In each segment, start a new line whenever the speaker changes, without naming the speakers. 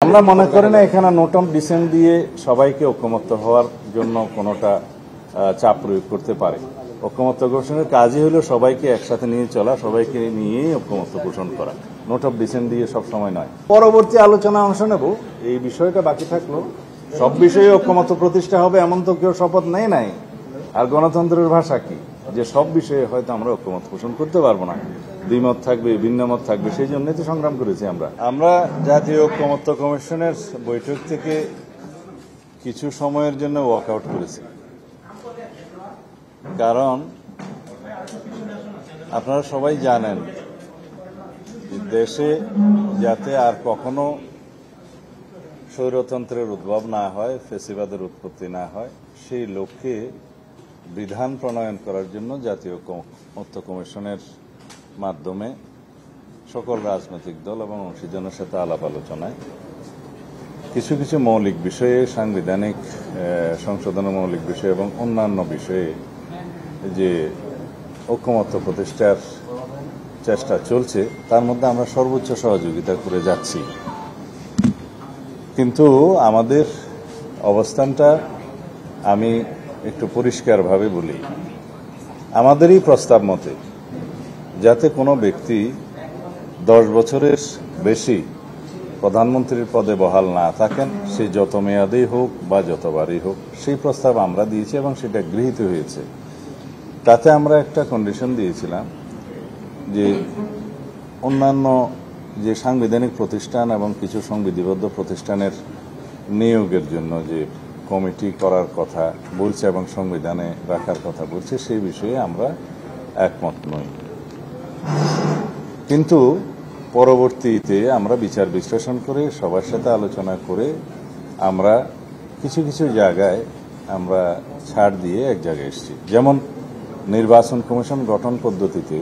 আমরা মনে করি না এখানে নোট অফ ডিসেন্ট দিয়ে সবাইকে ঐক্যমত্য হওয়ার জন্য কোনোটা চাপ প্রয়োগ করতে পারে। ঐক্যমত্য ঘোষণের কাজই হলো সবাইকে একসাথে নিয়ে চলা, সবাইকে নিয়েই ঐক্যমত্য ঘোষণা করা, নোট অফ ডিসেন্ট দিয়ে সব সময় নয়। পরবর্তী আলোচনা অংশ নেব, এই বিষয়টা বাকি থাকলো। সব বিষয়ে ঐক্যমত্য প্রতিষ্ঠা হবে এমন তো কেউ শপথ নেই নাই। আর গণতন্ত্রের ভাষা কি, যে সব বিষয়ে হয়তো আমরা ঐক্যমত পোষণ করতে পারবো না, দ্বিমত থাকবে, ভিন্ন মত থাকবে, সেই জন্যই তো সংগ্রাম করেছি আমরা জাতীয় ঐক্যমত্য কমিশনের বৈঠক থেকে কিছু সময়ের জন্য ওয়াকআউট করেছি। কারণ আপনারা সবাই জানেন দেশে যাতে আর কখনো স্বৈরতন্ত্রের উদ্ভব না হয়, ফ্যাসিবাদের উৎপত্তি না হয়, সেই লক্ষ্যে বিধান প্রণয়ন করার জন্য জাতীয় ঐক্যমত্য কমিশনের মাধ্যমে সকল রাজনৈতিক দল এবং অংশীজনের সাথে আলাপ আলোচনায় কিছু কিছু মৌলিক বিষয়ে, সাংবিধানিক সংশোধনের মৌলিক বিষয় এবং অন্যান্য বিষয়ে যে ঐক্যমত্য প্রতিষ্ঠার চেষ্টা চলছে, তার মধ্যে আমরা সর্বোচ্চ সহযোগিতা করে যাচ্ছি। কিন্তু আমাদের অবস্থানটা আমি একটু পরিষ্কারভাবে বলি, আমাদেরই প্রস্তাব মতে যাতে কোনো ব্যক্তি 10 বছরের বেশি প্রধানমন্ত্রীর পদে বহাল না থাকেন, সে যত মেয়াদেই হোক বা যতবারই হোক, সেই প্রস্তাব আমরা দিয়েছি এবং সেটা গৃহীত হয়েছে। তাতে আমরা একটা কন্ডিশন দিয়েছিলাম যে অন্যান্য যে সাংবিধানিক প্রতিষ্ঠান এবং কিছু সংবিধিবদ্ধ প্রতিষ্ঠানের নিয়োগের জন্য যে কমিটি করার কথা বলছে এবং সংবিধানে রাখার কথা বলছে, সেই বিষয়ে আমরা একমত নই। কিন্তু পরবর্তীতে আমরা বিচার বিশ্লেষণ করে সবার সাথে আলোচনা করে আমরা কিছু কিছু জায়গায় আমরা ছাড় দিয়ে এক জায়গায় এসেছি। যেমন নির্বাচন কমিশন গঠন পদ্ধতিতে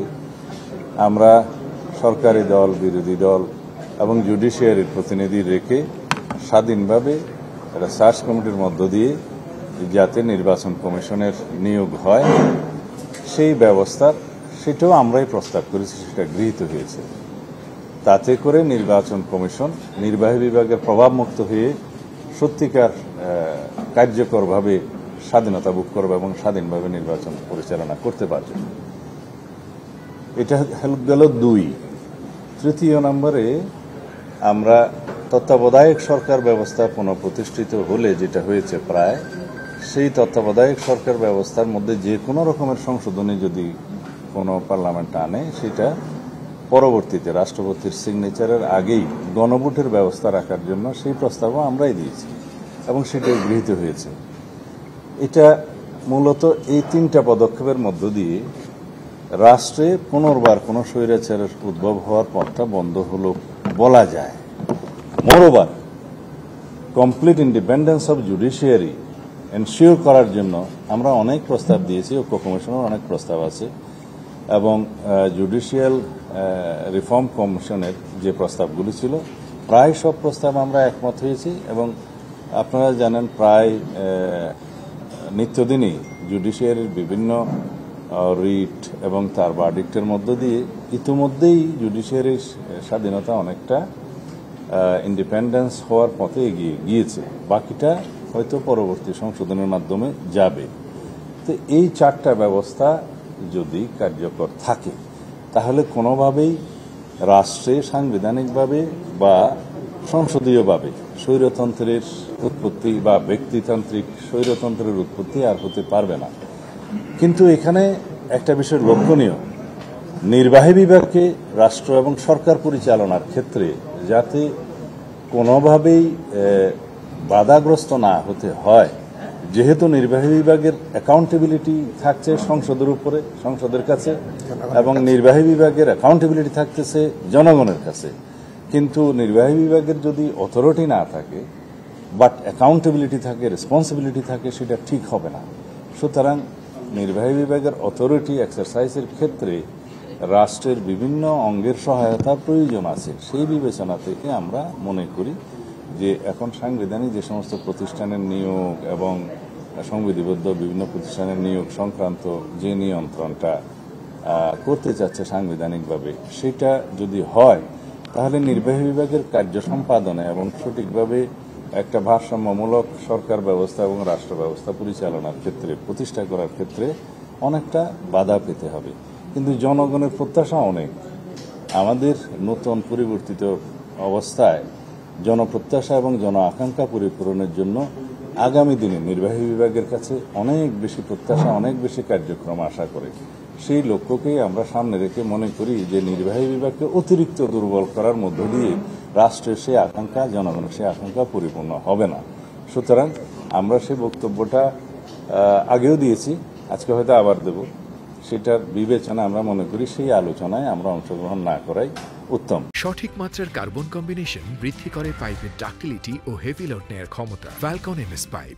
আমরা সরকারি দল, বিরোধী দল এবং জুডিশিয়ারির প্রতিনিধি রেখে স্বাধীনভাবে একটা সার্চ কমিটির মধ্য দিয়ে যাতে নির্বাচন কমিশনের নিয়োগ হয়, সেই ব্যবস্থা সেটাও আমরাই প্রস্তাব করেছি, সেটা গৃহীত হয়েছে। তাতে করে নির্বাচন কমিশন নির্বাহী বিভাগের প্রভাবমুক্ত হয়ে সত্যিকার কার্যকরভাবে স্বাধীনতা ভোগ করবে এবং স্বাধীনভাবে নির্বাচন পরিচালনা করতে পারবে। এটা গেল 2। তৃতীয় নম্বরে আমরা তত্ত্বাবধায়ক সরকার ব্যবস্থা পুনঃপ্রতিষ্ঠিত হলে যেটা হয়েছে প্রায়, সেই তত্ত্বাবধায়ক সরকার ব্যবস্থার মধ্যে যে কোনো রকমের সংশোধনী যদি কোনো পার্লামেন্ট আনে, সেটা পরবর্তীতে রাষ্ট্রপতির সিগনেচারের আগেই গণভোটের ব্যবস্থা রাখার জন্য সেই প্রস্তাবও আমরাই দিয়েছি এবং সেটাই গৃহীত হয়েছে। এটা মূলত এই 3টা পদক্ষেপের মধ্য দিয়ে রাষ্ট্রে পুনর্বার কোনো স্বৈরাচারের উদ্ভব হওয়ার পথটা বন্ধ হলো বলা যায়। Moreover, complete independence of judiciary ensure করার জন্য আমরা অনেক প্রস্তাব দিয়েছি, ঐক্য কমিশনের অনেক প্রস্তাব আছে এবং জুডিশিয়াল রিফর্ম কমিশনের যে প্রস্তাবগুলি ছিল, প্রায় সব প্রস্তাব আমরা একমত হয়েছি। এবং আপনারা জানেন প্রায় নিত্যদিনই জুডিশিয়ারির বিভিন্ন রিট এবং তার ভার্ডিক্টের মধ্য দিয়ে ইতিমধ্যেই জুডিশিয়ারির স্বাধীনতা অনেকটা ইন্ডিপেন্ডেন্স হওয়ার পথে এগিয়ে গিয়েছে, বাকিটা হয়তো পরবর্তী সংশোধনের মাধ্যমে যাবে। তো এই 4টা ব্যবস্থা যদি কার্যকর থাকে, তাহলে কোনোভাবেই রাষ্ট্রে সাংবিধানিকভাবে বা সংসদীয়ভাবে স্বৈরতন্ত্রের উৎপত্তি বা ব্যক্তিতান্ত্রিক স্বৈরতন্ত্রের উৎপত্তি আর হতে পারবে না। কিন্তু এখানে একটা বিষয় লক্ষণীয়, নির্বাহী বিভাগকে রাষ্ট্র এবং সরকার পরিচালনার ক্ষেত্রে যাতে কোনোভাবেই বাধাগ্রস্ত না হতে হয়, যেহেতু নির্বাহী বিভাগের অ্যাকাউন্টেবিলিটি থাকছে সংসদের উপরে, সংসদের কাছে, এবং নির্বাহী বিভাগের অ্যাকাউন্টেবিলিটি থাকতেছে জনগণের কাছে। কিন্তু নির্বাহী বিভাগের যদি অথরিটি না থাকে বাট অ্যাকাউন্টেবিলিটি থাকে, রেসপন্সিবিলিটি থাকে, সেটা ঠিক হবে না। সুতরাং নির্বাহী বিভাগের অথরিটি এক্সারসাইজের ক্ষেত্রে রাষ্ট্রের বিভিন্ন অঙ্গের সহায়তা প্রয়োজন আছে। সেই বিবেচনা থেকে আমরা মনে করি যে এখন সাংবিধানিক যে সমস্ত প্রতিষ্ঠানের নিয়োগ এবং সংবিধিবদ্ধ বিভিন্ন প্রতিষ্ঠানের নিয়োগ সংক্রান্ত যে নিয়ন্ত্রণটা করতে চাচ্ছে সাংবিধানিকভাবে, সেটা যদি হয় তাহলে নির্বাহী বিভাগের কার্য সম্পাদনে এবং সঠিকভাবে একটা ভারসাম্যমূলক সরকার ব্যবস্থা এবং রাষ্ট্র ব্যবস্থা পরিচালনার ক্ষেত্রে প্রতিষ্ঠা করার ক্ষেত্রে অনেকটা বাধা পেতে হবে। কিন্তু জনগণের প্রত্যাশা অনেক। আমাদের নতুন পরিবর্তিত অবস্থায় জনপ্রত্যাশা এবং জন আকাঙ্ক্ষা পরিপূরণের জন্য আগামী দিনে নির্বাহী বিভাগের কাছে অনেক বেশি প্রত্যাশা, অনেক বেশি কার্যক্রম আশা করে। সেই লক্ষ্যকেই আমরা সামনে রেখে মনে করি যে নির্বাহী বিভাগকে অতিরিক্ত দুর্বল করার মধ্য দিয়ে রাষ্ট্রের সেই আকাঙ্ক্ষা, জনগণের সেই আকাঙ্ক্ষা পরিপূর্ণ হবে না। সুতরাং আমরা সেই বক্তব্যটা আগেও দিয়েছি, আজকে হয়তো আবার দেব। সেটার বিবেচনা আমরা মনে করি সেই আলোচনায় আমরা অংশগ্রহণ না করাই উত্তম।
সঠিক মাত্রার কার্বন কম্বিনেশন বৃদ্ধি করে পাইপের ডাক্টিলিটি ও হেভি লোড নেয়ার ক্ষমতা। Falcon MS pipe.